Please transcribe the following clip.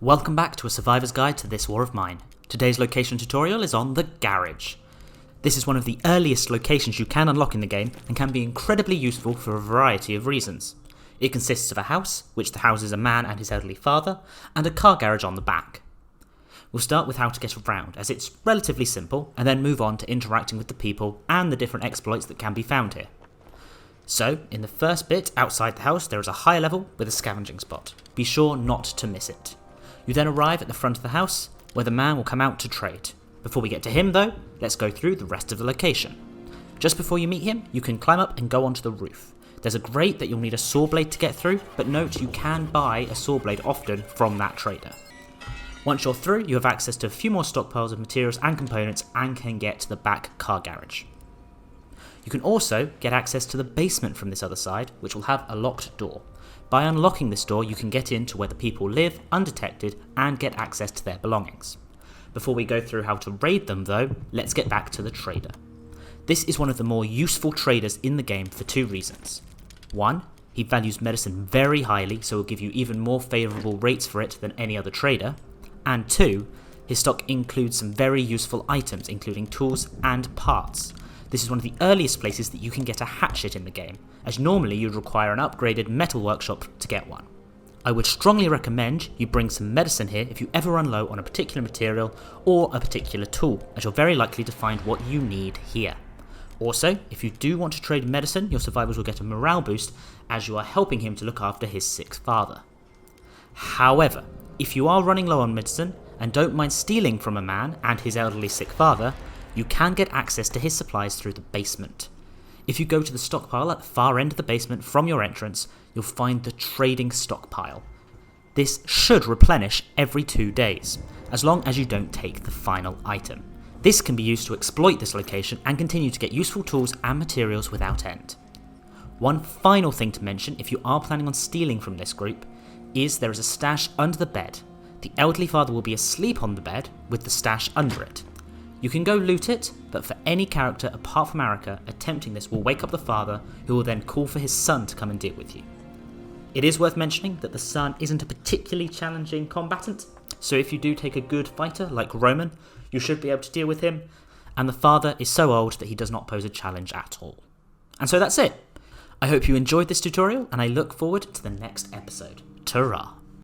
Welcome back to a survivor's guide to this war of mine. Today's location tutorial is on the garage. This is one of the earliest locations you can unlock in the game and can be incredibly useful for a variety of reasons. It consists of a house, which houses a man and his elderly father, and a car garage on the back. We'll start with how to get around, as it's relatively simple, and then move on to interacting with the people and the different exploits that can be found here. So, in the first bit outside the house there is a high level with a scavenging spot. Be sure not to miss it. You then arrive at the front of the house, where the man will come out to trade. Before we get to him though, let's go through the rest of the location. Just before you meet him, you can climb up and go onto the roof. There's a grate that you'll need a saw blade to get through, but note you can buy a saw blade often from that trader. Once you're through, you have access to a few more stockpiles of materials and components and can get to the back car garage. You can also get access to the basement from this other side, which will have a locked door. By unlocking this door, you can get into where the people live undetected and get access to their belongings. Before we go through how to raid them though, let's get back to the trader. This is one of the more useful traders in the game for two reasons. One, he values medicine very highly, so will give you even more favourable rates for it than any other trader. And two, his stock includes some very useful items, including tools and parts. This is one of the earliest places that you can get a hatchet in the game, as normally you'd require an upgraded metal workshop to get one. I would strongly recommend you bring some medicine here if you ever run low on a particular material or a particular tool, as you're very likely to find what you need here. Also, if you do want to trade medicine, your survivors will get a morale boost as you are helping him to look after his sick father. However, if you are running low on medicine and don't mind stealing from a man and his elderly sick father, you can get access to his supplies through the basement. If you go to the stockpile at the far end of the basement from your entrance, you'll find the trading stockpile. This should replenish every 2 days, as long as you don't take the final item. This can be used to exploit this location and continue to get useful tools and materials without end. One final thing to mention if you are planning on stealing from this group is there is a stash under the bed. The elderly father will be asleep on the bed with the stash under it. You can go loot it, but for any character apart from Arika, attempting this will wake up the father, who will then call for his son to come and deal with you. It is worth mentioning that the son isn't a particularly challenging combatant, so if you do take a good fighter like Roman, you should be able to deal with him, and the father is so old that he does not pose a challenge at all. And so that's it. I hope you enjoyed this tutorial, and I look forward to the next episode. Ta-ra!